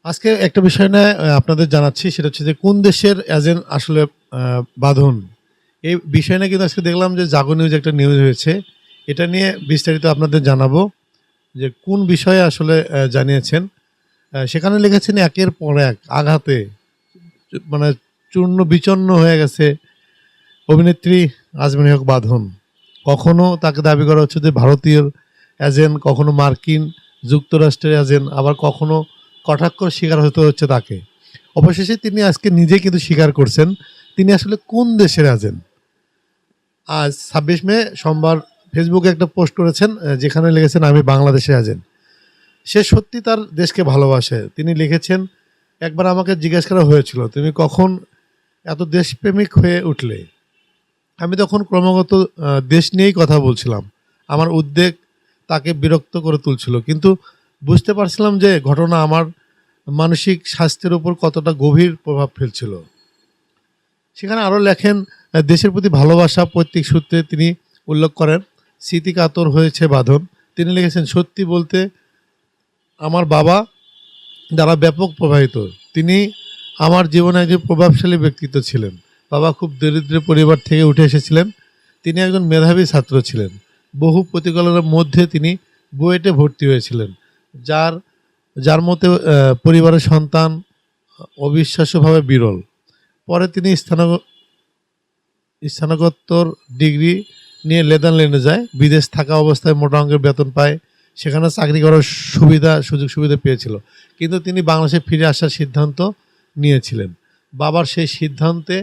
আজকে একটা বিষয় নিয়ে আপনাদের জানাচ্ছি সেটা হচ্ছে যে কোন দেশের এজেন্ট আসলে বাঁধন। এই বিষয় নিয়ে কিন্তু আজকে দেখলাম যে জাগো নিউজ একটা নিউজ হয়েছে। এটা নিয়ে বিস্তারিত আপনাদের জানাবো যে কোন বিষয়ে আসলে জানিয়েছেন। সেখানে লিখেছেন একের পর এক আঘাতে মানে চূর্ণ-বিচূর্ণ হয়ে গেছে অভিনেত্রী আজমিন হক বাঁধন। কখনো তাকে দাবি করা হচ্ছে যে ভারতীয় এজেন্ট, কখনো মার্কিন যুক্তরাষ্ট্রের এজেন্ট, আবার কখনো কটাক্ষর শিকার হতে হচ্ছে তাকে। অবশেষে তিনি আজকে নিজে কিন্তু স্বীকার করছেন তিনি আসলে কোন দেশের এজেন্ট। আজ ২৬ মে সোমবার ফেসবুকে একটা পোস্ট করেছেন যেখানে লিখেছেন আমি বাংলাদেশের এজেন্ট। সে সত্যি তার দেশকে ভালোবাসে। তিনি লিখেছেন একবার আমাকে জিজ্ঞেস করা হয়েছিল তুমি কখন এত দেশপ্রেমিক হয়ে উঠলে। আমি তখন ক্রমাগত দেশ নিয়েই কথা বলছিলাম। আমার উদ্বেগ তাকে বিরক্ত করে তুলছিল। কিন্তু বুঝতে পারছিলাম যে ঘটনা আমার মানসিক স্বাস্থ্যের উপর কতটা গভীর প্রভাব ফেলছিল। সেখানে আরও লেখেন দেশের প্রতি ভালোবাসা পৈতৃক সূত্রে তিনি উল্লেখ করেন স্মৃতিকাতর হয়েছে বাঁধন। তিনি লিখেছেন সত্যি বলতে আমার বাবা দ্বারা ব্যাপক প্রভাবিত। তিনি আমার জীবনে একজন প্রভাবশালী ব্যক্তিত্ব ছিলেন। বাবা খুব দরিদ্র পরিবার থেকে উঠে এসেছিলেন। তিনি একজন মেধাবী ছাত্র ছিলেন। বহু প্রতিকূলতার মধ্যে তিনি বুয়েটে ভর্তি হয়েছিলেন। যার যার মতে পরিবারের সন্তান অবিশ্বাস্যভাবে বিরল। পরে তিনি স্নাতকোত্তর ডিগ্রি নিয়ে নেদারল্যান্ডে যায়। বিদেশ থাকা অবস্থায় মোটা অঙ্কের বেতন পায়। সেখানে চাকরি করার সুযোগ সুবিধা পেয়েছিল। কিন্তু তিনি বাংলাদেশে ফিরে আসার সিদ্ধান্ত নিয়েছিলেন। বাবার সেই সিদ্ধান্তে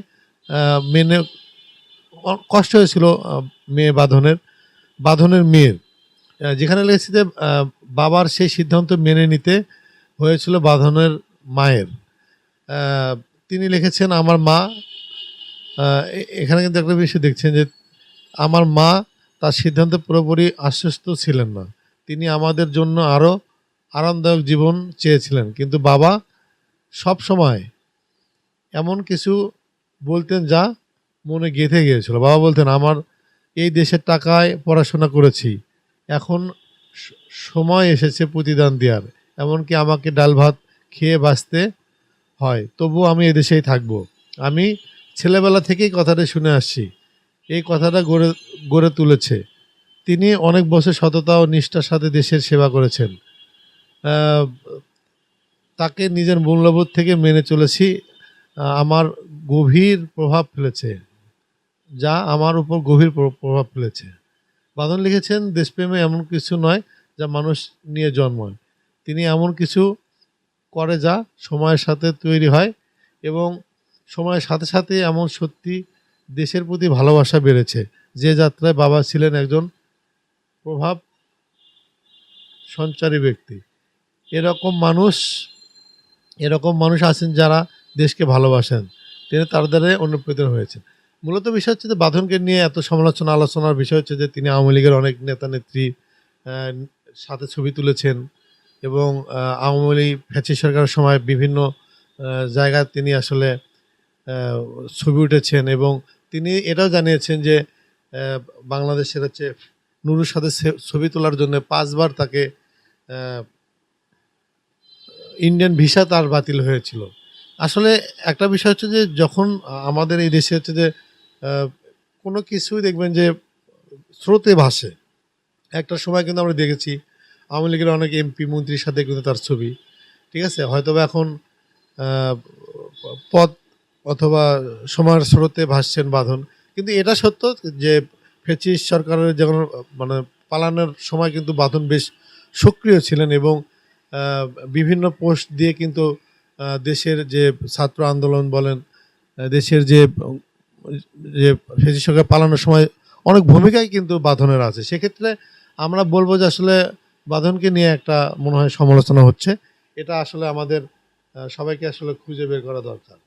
মেনে কষ্ট হয়েছিল বাঁধনের মেয়ের। যেখানে লেগেছে যে বাবার সেই সিদ্ধান্ত মেনে নিতে হয়েছিল বাঁধনের মায়ের। তিনি লিখেছেন আমার মা এখানে কিন্তু একটা বিষয় দেখছেন যে আমার মা তার সিদ্ধান্তে পুরোপুরি আশ্বস্ত ছিলেন না। তিনি আমাদের জন্য আরও আরামদায়ক জীবন চেয়েছিলেন। কিন্তু বাবা সব সময় এমন কিছু বলতেন যা মনে গেঁথে গিয়েছিল। বাবা বলতেন আমার এই দেশের টাকায় পড়াশোনা করেছি, এখন সময় এসেছে প্রতিদান দেওয়ার। এমনকি আমাকে ডাল ভাত খেয়ে বাঁচতে হয়, তবুও আমি এদেশেই থাকবো। আমি ছেলেবেলা থেকেই কথাটা শুনে আসছি। এই কথাটা গড়ে তুলেছে। তিনি অনেক বছর সততা ও নিষ্ঠার সাথে দেশের সেবা করেছেন। তাকে নিজের মূল্যবোধ থেকে মেনে চলেছি। আমার গভীর প্রভাব ফেলেছে যা আমার উপর গভীর প্রভাব ফেলেছে। বাঁধন লিখেছেন দেশপ্রেমে এমন কিছু নয় যা মানুষ নিয়ে জন্মায়। তিনি এমন কিছু করে যা সময়ের সাথে তৈরি হয় এবং সময়ের সাথে সাথে এমন সত্যি দেশের প্রতি ভালোবাসা বেড়েছে। যে যাত্রায় বাবা ছিলেন একজন প্রভাব সঞ্চারী ব্যক্তি। এরকম মানুষ আছেন যারা দেশকে ভালোবাসেন। তিনি তার দ্বারা অনুপ্রেরিত হয়েছেন। মূলত বিষয় হচ্ছে যে বাঁধনকে নিয়ে এত আলোচনার বিষয় হচ্ছে যে তিনি আওয়ামী লীগের অনেক নেতা নেত্রী সাথে ছবি তুলেছেন এবং আওয়ামী লীগ ফ্যাসিস্ট সরকারের সময় বিভিন্ন জায়গায় তিনি আসলে ছবি উঠেছেন এবং তিনি এটাও জানিয়েছেন যে বাংলাদেশের হচ্ছে নুরুর সাথে ছবি তোলার জন্য 5 বার তাকে ইন্ডিয়ান ভিসা তার বাতিল হয়েছিল। আসলে একটা বিষয় হচ্ছে যে যখন আমাদের এই দেশে হচ্ছে যে কোনো কিছুই দেখবেন যে স্রোতে ভাসে। একটা সময় কিন্তু আমরা দেখেছি আওয়ামী লীগের অনেক এমপি মন্ত্রীর সাথে কিন্তু তার ছবি, ঠিক আছে, হয়তোবা এখন পদ অথবা সময়ের স্রোতে ভাসছেন বাঁধন। কিন্তু এটা সত্য যে ফ্যাসিস্ট সরকারের যখন মানে পালানোর সময় কিন্তু বাঁধন বেশ সক্রিয় ছিলেন এবং বিভিন্ন পোস্ট দিয়ে কিন্তু দেশের যে ছাত্র আন্দোলন বলেন, দেশের যে ফ্যাসিস্ট সরকার পালানোর সময় অনেক ভূমিকাই কিন্তু বাঁধনের আছে। সেক্ষেত্রে আমরা বলবো যে আসলে বাঁধনকে নিয়ে একটা মনে হয় সমালোচনা হচ্ছে। এটা আসলে আমাদের সবাইকে আসলে খুঁজে বের করা দরকার।